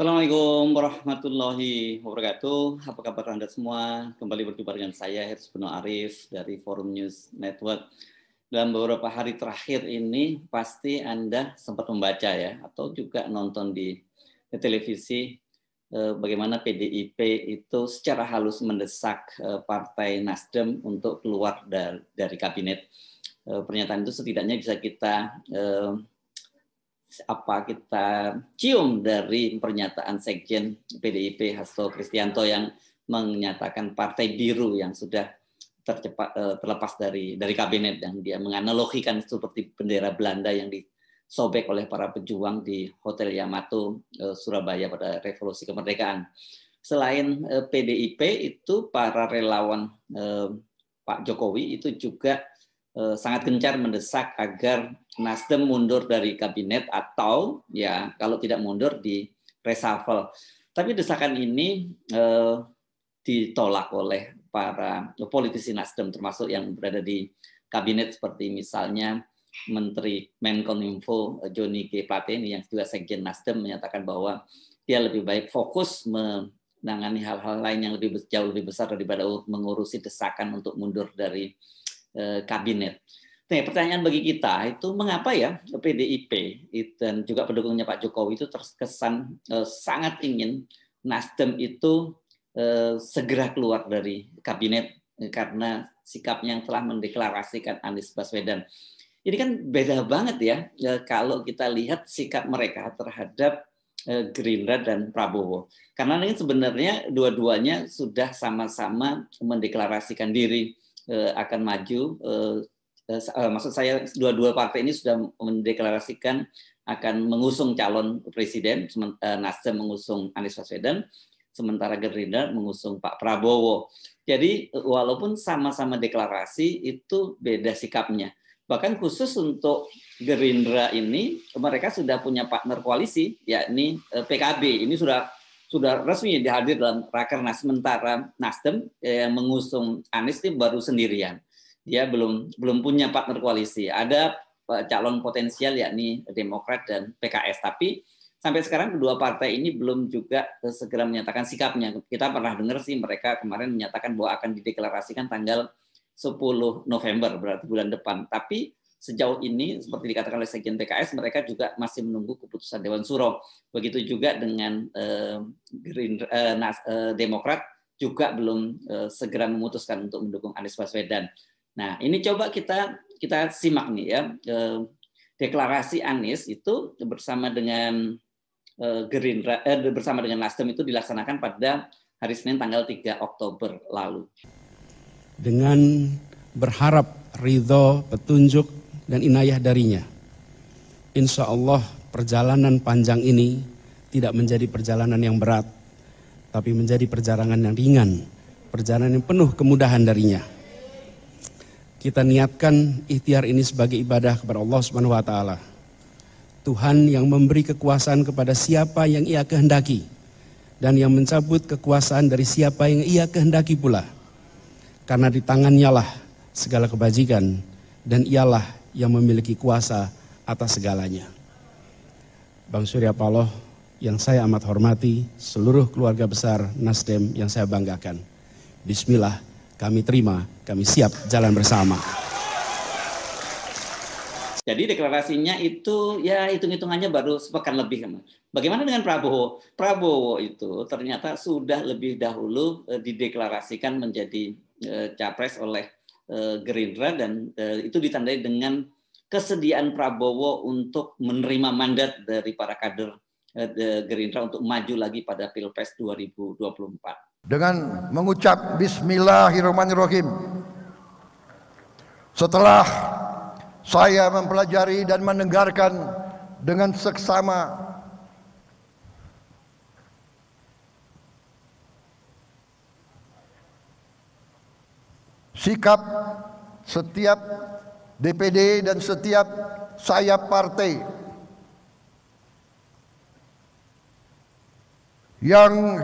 Assalamualaikum warahmatullahi wabarakatuh. Apa kabar Anda semua? Kembali berjumpa dengan saya, Hirs bin Arif dari Forum News Network. Dalam beberapa hari terakhir ini, pasti Anda sempat membaca ya, atau juga nonton di televisi, bagaimana PDIP itu secara halus mendesak Partai Nasdem untuk keluar dari kabinet. Pernyataan itu setidaknya bisa kita cium dari pernyataan Sekjen PDIP Hasto Kristianto yang menyatakan partai biru yang sudah terlepas dari kabinet, dan dia menganalogikan seperti bendera Belanda yang disobek oleh para pejuang di Hotel Yamato Surabaya pada Revolusi Kemerdekaan. Selain PDIP itu para relawan Pak Jokowi itu juga sangat gencar mendesak agar Nasdem mundur dari kabinet atau ya kalau tidak mundur di reshuffle. Tapi desakan ini ditolak oleh para politisi Nasdem termasuk yang berada di kabinet seperti misalnya Menteri Menkominfo Johnny G. Platini yang juga Sekjen Nasdem menyatakan bahwa dia lebih baik fokus menangani hal-hal lain yang jauh lebih besar daripada mengurusi desakan untuk mundur dari kabinet. Nah, pertanyaan bagi kita itu mengapa ya PDIP dan juga pendukungnya Pak Jokowi itu terkesan sangat ingin Nasdem itu segera keluar dari kabinet karena sikapnya yang telah mendeklarasikan Anies Baswedan. Ini kan beda banget ya kalau kita lihat sikap mereka terhadap Gerindra dan Prabowo. Karena ini sebenarnya dua-duanya sudah sama-sama mendeklarasikan diri akan maju. Maksud saya dua-dua partai ini sudah mendeklarasikan akan mengusung calon presiden. Nasdem mengusung Anies Baswedan, sementara Gerindra mengusung Pak Prabowo. Jadi walaupun sama-sama deklarasi itu beda sikapnya. Bahkan khusus untuk Gerindra ini mereka sudah punya partner koalisi yakni PKB. Ini sudah resmi dihadir dalam Rakernas, sementara Nasdem yang mengusung Anies ini baru sendirian. Dia belum punya partner koalisi. Ada calon potensial yakni Demokrat dan PKS, tapi sampai sekarang kedua partai ini belum juga segera menyatakan sikapnya. Kita pernah dengar sih mereka kemarin menyatakan bahwa akan dideklarasikan tanggal 10 November, berarti bulan depan. Tapi sejauh ini seperti dikatakan oleh Sekjen PKS, mereka juga masih menunggu keputusan Dewan Suro. Begitu juga dengan Demokrat juga belum segera memutuskan untuk mendukung Anies Baswedan. Nah, ini coba kita simak nih ya. Deklarasi Anies itu bersama dengan Gerindra bersama dengan Nasdem itu dilaksanakan pada hari Senin tanggal 3 Oktober lalu. Dengan berharap ridho, petunjuk, dan inayah darinya, insya Allah perjalanan panjang ini tidak menjadi perjalanan yang berat, tapi menjadi perjalanan yang ringan, perjalanan yang penuh kemudahan darinya. Kita niatkan ikhtiar ini sebagai ibadah kepada Allah Subhanahu wa Ta'ala. Tuhan yang memberi kekuasaan kepada siapa yang Ia kehendaki, dan yang mencabut kekuasaan dari siapa yang Ia kehendaki pula. Karena di tangannya lah segala kebajikan, dan Ialah yang memiliki kuasa atas segalanya. Bang Surya Paloh yang saya amat hormati, seluruh keluarga besar Nasdem yang saya banggakan. Bismillah, kami terima, kami siap jalan bersama. Jadi deklarasinya itu ya hitung-hitungannya baru sepekan lebih. Bagaimana dengan Prabowo? Prabowo itu ternyata sudah lebih dahulu dideklarasikan menjadi capres oleh Gerindra, dan itu ditandai dengan kesediaan Prabowo untuk menerima mandat dari para kader Gerindra untuk maju lagi pada Pilpres 2024. Dengan mengucap Bismillahirrahmanirrahim, setelah saya mempelajari dan mendengarkan dengan seksama sikap setiap DPD dan setiap sayap partai yang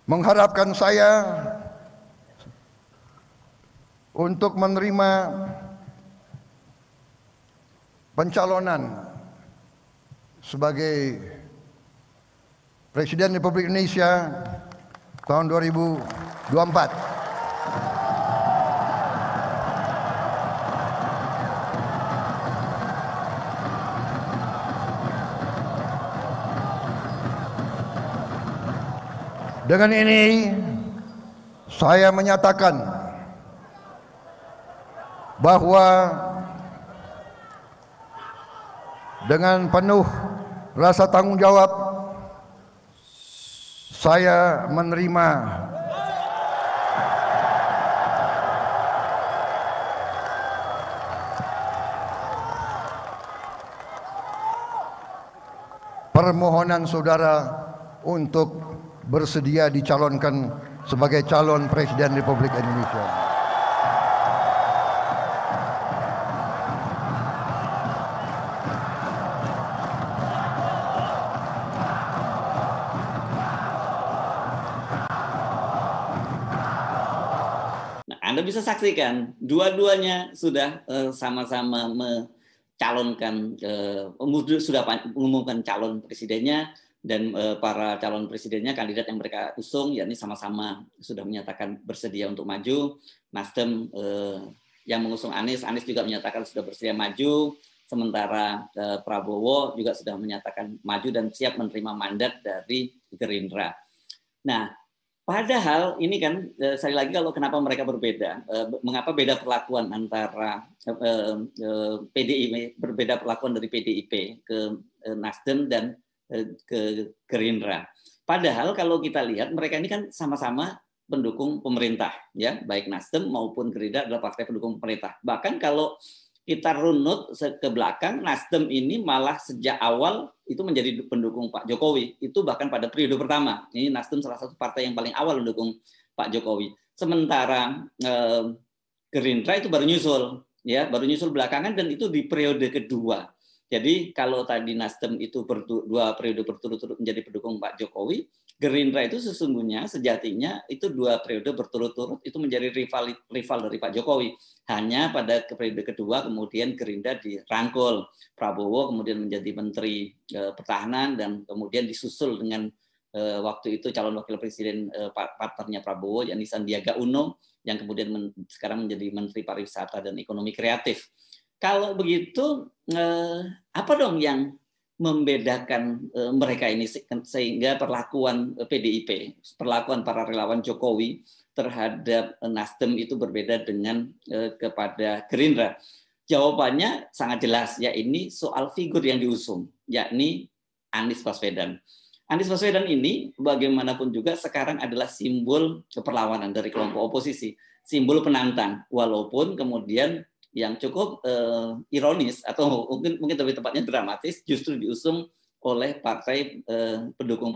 mengharapkan saya untuk menerima pencalonan sebagai Presiden Republik Indonesia tahun 2024. Dengan ini saya menyatakan bahwa dengan penuh rasa tanggung jawab saya menerima permohonan saudara untuk bersedia dicalonkan sebagai calon Presiden Republik Indonesia. Nah, Anda bisa saksikan dua-duanya sudah sama-sama mencalonkan, sudah mengumumkan calon presidennya. Dan para calon presidennya, kandidat yang mereka usung, yakni sama-sama sudah menyatakan bersedia untuk maju. Nasdem yang mengusung Anies juga menyatakan sudah bersedia maju. Sementara Prabowo juga sudah menyatakan maju dan siap menerima mandat dari Gerindra. Nah, padahal ini kan, sekali lagi kalau kenapa mereka berbeda, mengapa beda perlakuan antara PDIP, berbeda perlakuan dari PDIP ke Nasdem dan ke Gerindra. Padahal kalau kita lihat mereka ini kan sama-sama pendukung pemerintah, ya, baik Nasdem maupun Gerindra adalah partai pendukung pemerintah. Bahkan kalau kita runut ke belakang, Nasdem ini malah sejak awal itu menjadi pendukung Pak Jokowi. Itu bahkan pada periode pertama. Ini Nasdem salah satu partai yang paling awal mendukung Pak Jokowi. Sementara Gerindra itu baru nyusul, ya, baru nyusul belakangan dan itu di periode kedua. Jadi kalau tadi Nasdem itu dua periode berturut-turut menjadi pendukung Pak Jokowi, Gerindra itu sesungguhnya sejatinya itu dua periode berturut-turut itu menjadi rival dari Pak Jokowi. Hanya pada periode kedua kemudian Gerindra dirangkul, Prabowo kemudian menjadi Menteri Pertahanan dan kemudian disusul dengan waktu itu calon wakil presiden partnernya Prabowo, yakni Sandiaga Uno, yang kemudian sekarang menjadi Menteri Pariwisata dan Ekonomi Kreatif. Kalau begitu, apa dong yang membedakan mereka ini sehingga perlakuan PDIP, perlakuan para relawan Jokowi terhadap Nasdem itu berbeda dengan kepada Gerindra? Jawabannya sangat jelas, ya, ini soal figur yang diusung, yakni Anies Baswedan. Anies Baswedan ini bagaimanapun juga sekarang adalah simbol perlawanan dari kelompok oposisi, simbol penantang, walaupun kemudian yang cukup ironis atau mungkin lebih tepatnya dramatis justru diusung oleh partai pendukung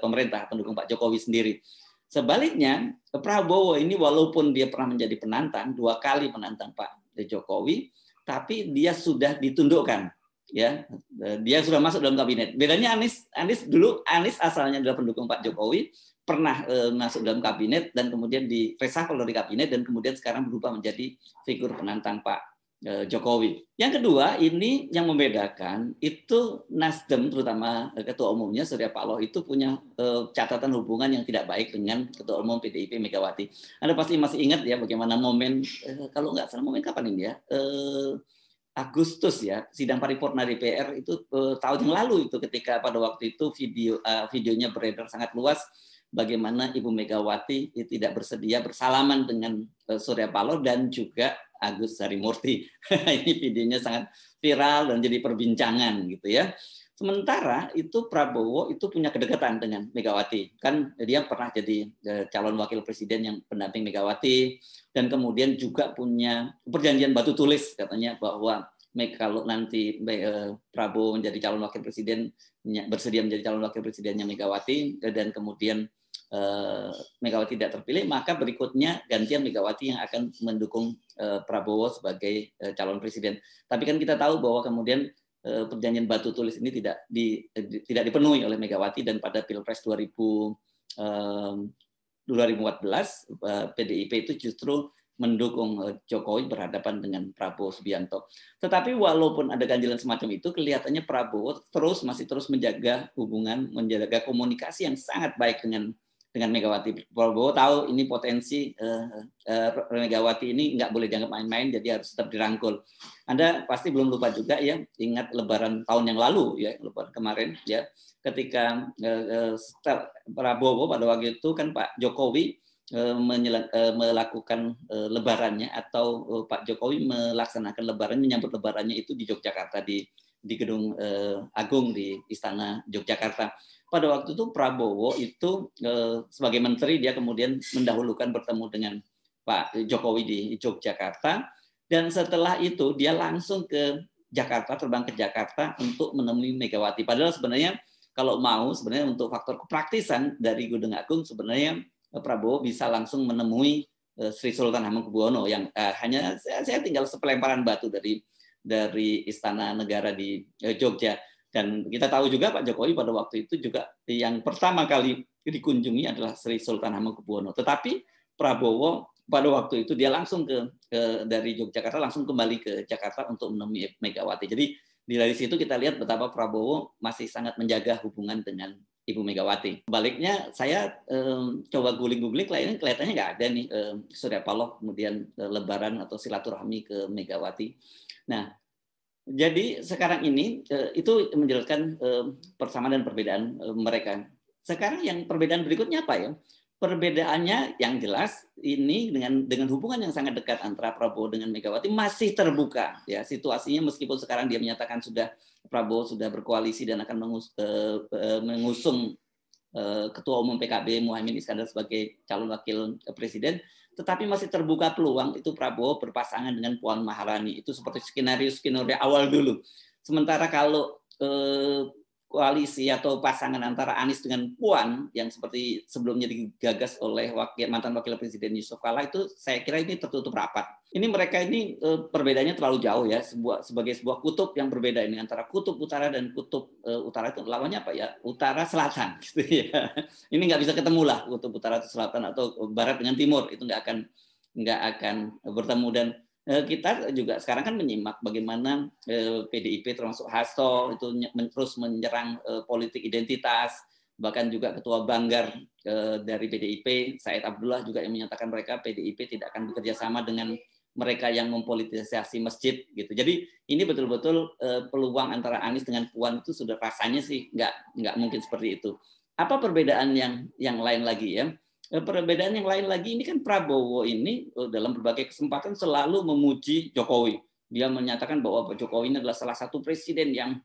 pemerintah, pendukung Pak Jokowi sendiri. Sebaliknya, Prabowo ini walaupun dia pernah menjadi penantang, 2 kali menantang Pak Jokowi, tapi dia sudah ditundukkan, ya, dia sudah masuk dalam kabinet. Bedanya Anies asalnya adalah pendukung Pak Jokowi, pernah masuk dalam kabinet dan kemudian direshuffle dari kabinet dan kemudian sekarang berubah menjadi figur penantang Pak Jokowi. Yang kedua, ini yang membedakan itu Nasdem, terutama Ketua Umumnya Surya Paloh itu punya catatan hubungan yang tidak baik dengan Ketua Umum PDIP Megawati. Anda pasti masih ingat ya bagaimana momen, kalau nggak salah momen kapan ini ya, Agustus ya, sidang paripurna DPR itu tahun yang lalu itu ketika pada waktu itu videonya beredar sangat luas bagaimana Ibu Megawati tidak bersedia bersalaman dengan Surya Paloh dan juga Agus Harimurti. Ini videonya sangat viral dan jadi perbincangan gitu ya. Sementara itu Prabowo itu punya kedekatan dengan Megawati. Kan dia pernah jadi calon wakil presiden yang pendamping Megawati dan kemudian juga punya perjanjian batu tulis katanya bahwa kalau nanti Prabowo menjadi calon wakil presiden, bersedia menjadi calon wakil presidennya Megawati dan kemudian Megawati tidak terpilih, maka berikutnya gantian Megawati yang akan mendukung Prabowo sebagai calon presiden. Tapi kan kita tahu bahwa kemudian perjanjian batu tulis ini tidak dipenuhi oleh Megawati dan pada Pilpres 2014 PDIP itu justru mendukung Jokowi berhadapan dengan Prabowo Subianto. Tetapi walaupun ada ganjilan semacam itu, kelihatannya Prabowo masih terus menjaga hubungan, menjaga komunikasi yang sangat baik dengan Megawati. Prabowo tahu ini potensi Megawati ini nggak boleh dianggap main-main, jadi harus tetap dirangkul. Anda pasti belum lupa juga ya, ingat Lebaran tahun yang lalu ya, Lebaran kemarin ya, ketika Prabowo pada waktu itu kan Pak Jokowi melakukan lebarannya, atau Pak Jokowi melaksanakan lebaran, menyambut lebarannya itu di Yogyakarta, di Gedung Agung di Istana Yogyakarta. Pada waktu itu Prabowo itu sebagai menteri dia kemudian mendahulukan bertemu dengan Pak Jokowi di Yogyakarta, dan setelah itu dia langsung ke Jakarta, terbang ke Jakarta untuk menemui Megawati. Padahal sebenarnya kalau mau sebenarnya untuk faktor kepraktisan dari Gedung Agung sebenarnya Prabowo bisa langsung menemui Sri Sultan Hamengkubuwono yang hanya saya tinggal sepelemparan batu dari Istana Negara di Jogja. Dan kita tahu juga Pak Jokowi pada waktu itu juga yang pertama kali dikunjungi adalah Sri Sultan Hamengkubuwono. Tetapi Prabowo pada waktu itu dia langsung dari Yogyakarta langsung kembali ke Jakarta untuk menemui Megawati. Jadi dari situ kita lihat betapa Prabowo masih sangat menjaga hubungan dengan Ibu Megawati. Sebaliknya saya coba googling kelihatannya nggak ada nih Surya Paloh kemudian lebaran atau silaturahmi ke Megawati. Nah, jadi sekarang ini itu menjelaskan persamaan dan perbedaan mereka. Sekarang yang perbedaan berikutnya apa ya? Perbedaannya yang jelas ini dengan hubungan yang sangat dekat antara Prabowo dengan Megawati masih terbuka ya situasinya, meskipun sekarang dia menyatakan Prabowo sudah berkoalisi dan akan mengusung Ketua Umum PKB Muhaimin Iskandar sebagai calon wakil presiden, tetapi masih terbuka peluang itu Prabowo berpasangan dengan Puan Maharani. Itu seperti skenario awal dulu. Sementara kalau koalisi atau pasangan antara Anies dengan Puan yang seperti sebelumnya digagas oleh mantan wakil presiden Yusuf Kala, itu saya kira ini tertutup rapat. Ini mereka ini perbedaannya terlalu jauh ya, sebagai sebuah kutub yang berbeda ini antara kutub utara dan kutub utara, itu lawannya apa ya, utara selatan gitu ya. Ini nggak bisa ketemu lah kutub utara atau selatan, atau barat dengan timur, itu nggak akan bertemu. Dan kita juga sekarang kan menyimak bagaimana PDIP termasuk Hasto itu terus menyerang politik identitas, bahkan juga Ketua Banggar dari PDIP Said Abdullah juga yang menyatakan PDIP tidak akan bekerja sama dengan mereka yang mempolitisasi masjid gitu. Jadi ini betul-betul peluang antara Anies dengan Puan itu sudah rasanya sih nggak mungkin seperti itu. Apa perbedaan yang lain lagi ya? Perbedaan yang lain lagi ini kan Prabowo ini dalam berbagai kesempatan selalu memuji Jokowi. Dia menyatakan bahwa Pak Jokowi ini adalah salah satu presiden yang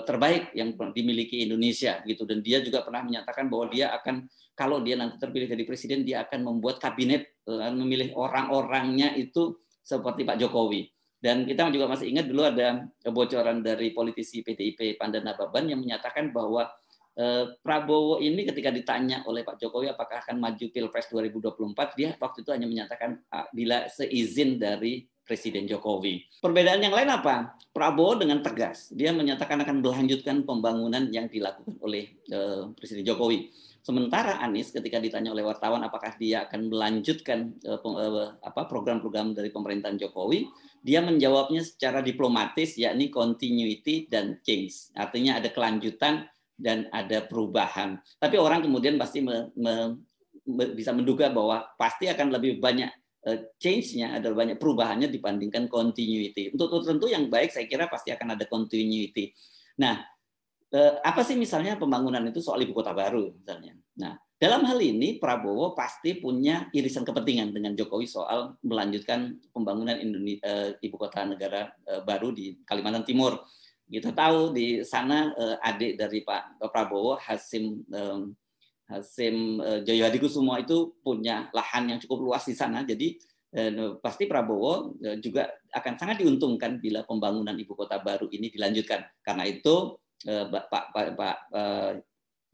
terbaik yang dimiliki Indonesia gitu, dan dia juga pernah menyatakan bahwa dia akan, kalau dia nanti terpilih jadi presiden, dia akan membuat kabinet memilih orang-orangnya itu seperti Pak Jokowi. Dan kita juga masih ingat dulu ada bocoran dari politisi PDIP Pandana Baban yang menyatakan bahwa Prabowo ini ketika ditanya oleh Pak Jokowi apakah akan maju Pilpres 2024, dia waktu itu hanya menyatakan bila seizin dari Presiden Jokowi. Perbedaan yang lain apa? Prabowo dengan tegas dia menyatakan akan melanjutkan pembangunan yang dilakukan oleh Presiden Jokowi. Sementara Anies ketika ditanya oleh wartawan apakah dia akan melanjutkan program-program dari pemerintahan Jokowi, dia menjawabnya secara diplomatis, yakni continuity dan change. Artinya ada kelanjutan dan ada perubahan. Tapi orang kemudian pasti bisa menduga bahwa pasti akan lebih banyak change-nya, ada banyak perubahannya dibandingkan continuity. Untuk tentu yang baik saya kira pasti akan ada continuity. Nah, apa sih misalnya pembangunan itu soal ibu kota baru misalnya. Nah, dalam hal ini Prabowo pasti punya irisan kepentingan dengan Jokowi soal melanjutkan pembangunan ibu kota negara baru di Kalimantan Timur. Kita tahu di sana adik dari Pak Prabowo, Hasim Joyo Hadikusumo itu punya lahan yang cukup luas di sana. Jadi pasti Prabowo juga akan sangat diuntungkan bila pembangunan ibu kota baru ini dilanjutkan. Karena itu Pak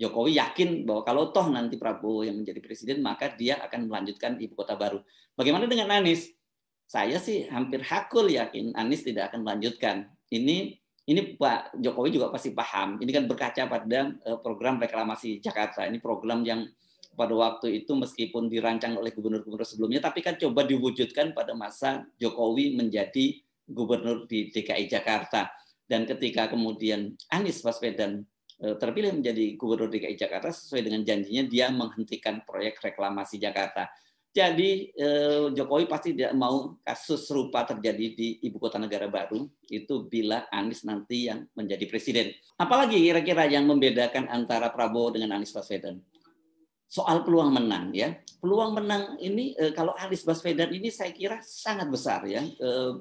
Jokowi yakin bahwa kalau toh nanti Prabowo yang menjadi presiden, maka dia akan melanjutkan ibu kota baru. Bagaimana dengan Anies? Saya sih hampir hakul yakin Anies tidak akan melanjutkan. Ini Pak Jokowi juga pasti paham. Ini kan berkaca pada program reklamasi Jakarta. Ini program yang pada waktu itu meskipun dirancang oleh gubernur-gubernur sebelumnya, tapi kan coba diwujudkan pada masa Jokowi menjadi gubernur di DKI Jakarta. Dan ketika kemudian Anies Baswedan terpilih menjadi gubernur DKI Jakarta, sesuai dengan janjinya dia menghentikan proyek reklamasi Jakarta. Jadi Jokowi pasti tidak mau kasus serupa terjadi di ibu kota negara baru itu bila Anies nanti yang menjadi presiden. Apalagi kira-kira yang membedakan antara Prabowo dengan Anies Baswedan? Soal peluang menang ya. Peluang menang ini kalau Anies Baswedan ini saya kira sangat besar ya.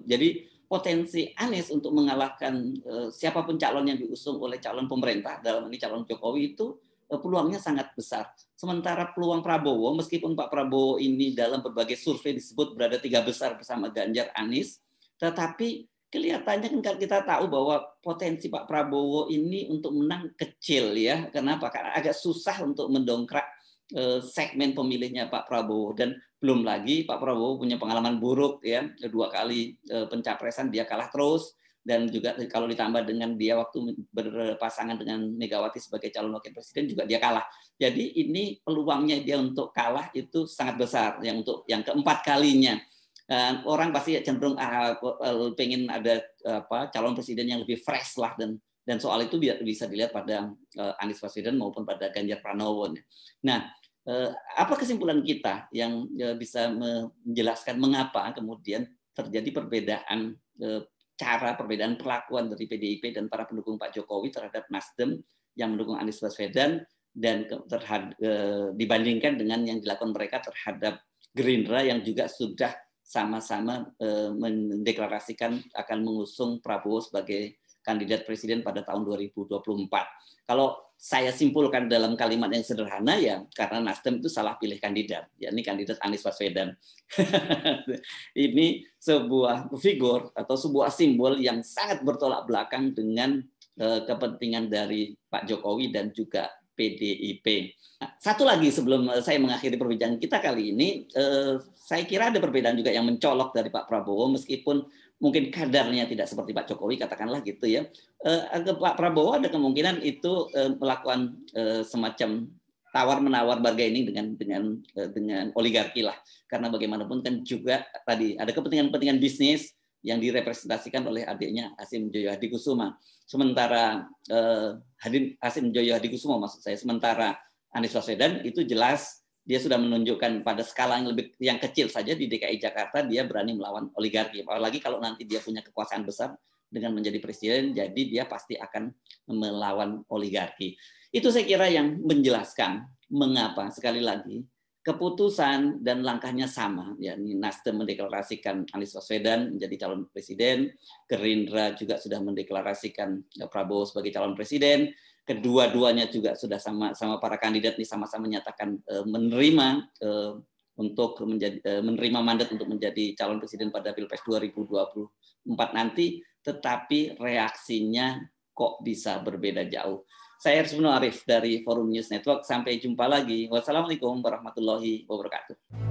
Jadi potensi Anies untuk mengalahkan siapapun calon yang diusung oleh calon pemerintah, dalam ini calon Jokowi itu peluangnya sangat besar. Sementara peluang Prabowo, meskipun Pak Prabowo ini dalam berbagai survei disebut berada 3 besar bersama Ganjar, Anies, tetapi kelihatannya kan kita tahu bahwa potensi Pak Prabowo ini untuk menang kecil ya. Kenapa? Karena agak susah untuk mendongkrak segmen pemilihnya Pak Prabowo, dan belum lagi Pak Prabowo punya pengalaman buruk ya, 2 kali pencapresan dia kalah terus. Dan juga kalau ditambah dengan dia waktu berpasangan dengan Megawati sebagai calon wakil presiden juga dia kalah. Jadi ini peluangnya dia untuk kalah itu sangat besar, yang untuk yang keempat kalinya. Orang pasti cenderung pengen ada calon presiden yang lebih fresh lah, dan soal itu bisa dilihat pada Anies Baswedan maupun pada Ganjar Pranowo. Nah, apa kesimpulan kita yang bisa menjelaskan mengapa kemudian terjadi perbedaan perbedaan perlakuan dari PDIP dan para pendukung Pak Jokowi terhadap Nasdem yang mendukung Anies Baswedan, dan dibandingkan dengan yang dilakukan mereka terhadap Gerindra yang juga sudah sama-sama mendeklarasikan akan mengusung Prabowo sebagai kandidat presiden pada tahun 2024. Kalau saya simpulkan dalam kalimat yang sederhana ya, karena Nasdem itu salah pilih kandidat, yakni kandidat Anies Baswedan. Ini sebuah figur atau sebuah simbol yang sangat bertolak belakang dengan kepentingan dari Pak Jokowi dan juga PDIP. Satu lagi sebelum saya mengakhiri perbincangan kita kali ini, saya kira ada perbedaan juga yang mencolok dari Pak Prabowo, meskipun mungkin kadarnya tidak seperti Pak Jokowi, katakanlah gitu ya. Pak Prabowo ada kemungkinan itu melakukan semacam tawar-menawar bargaining dengan oligarki lah, karena bagaimanapun kan juga tadi ada kepentingan-kepentingan bisnis yang direpresentasikan oleh adiknya Hasim Joyo Hadikusuma. Sementara Hasim Joyo Hadikusuma maksud saya, sementara Anies Baswedan itu jelas dia sudah menunjukkan pada skala yang kecil saja di DKI Jakarta dia berani melawan oligarki. Apalagi kalau nanti dia punya kekuasaan besar dengan menjadi presiden, jadi dia pasti akan melawan oligarki. Itu saya kira yang menjelaskan mengapa sekali lagi keputusan dan langkahnya sama. Yakni Nasdem mendeklarasikan Anies Baswedan menjadi calon presiden, Gerindra juga sudah mendeklarasikan Prabowo sebagai calon presiden. Kedua-duanya juga sudah sama para kandidat ini sama-sama menyatakan menerima menerima mandat untuk menjadi calon presiden pada Pilpres 2024 nanti, tetapi reaksinya kok bisa berbeda jauh. Saya Arswendo Arif dari Forum News Network. Sampai jumpa lagi. Wassalamualaikum warahmatullahi wabarakatuh.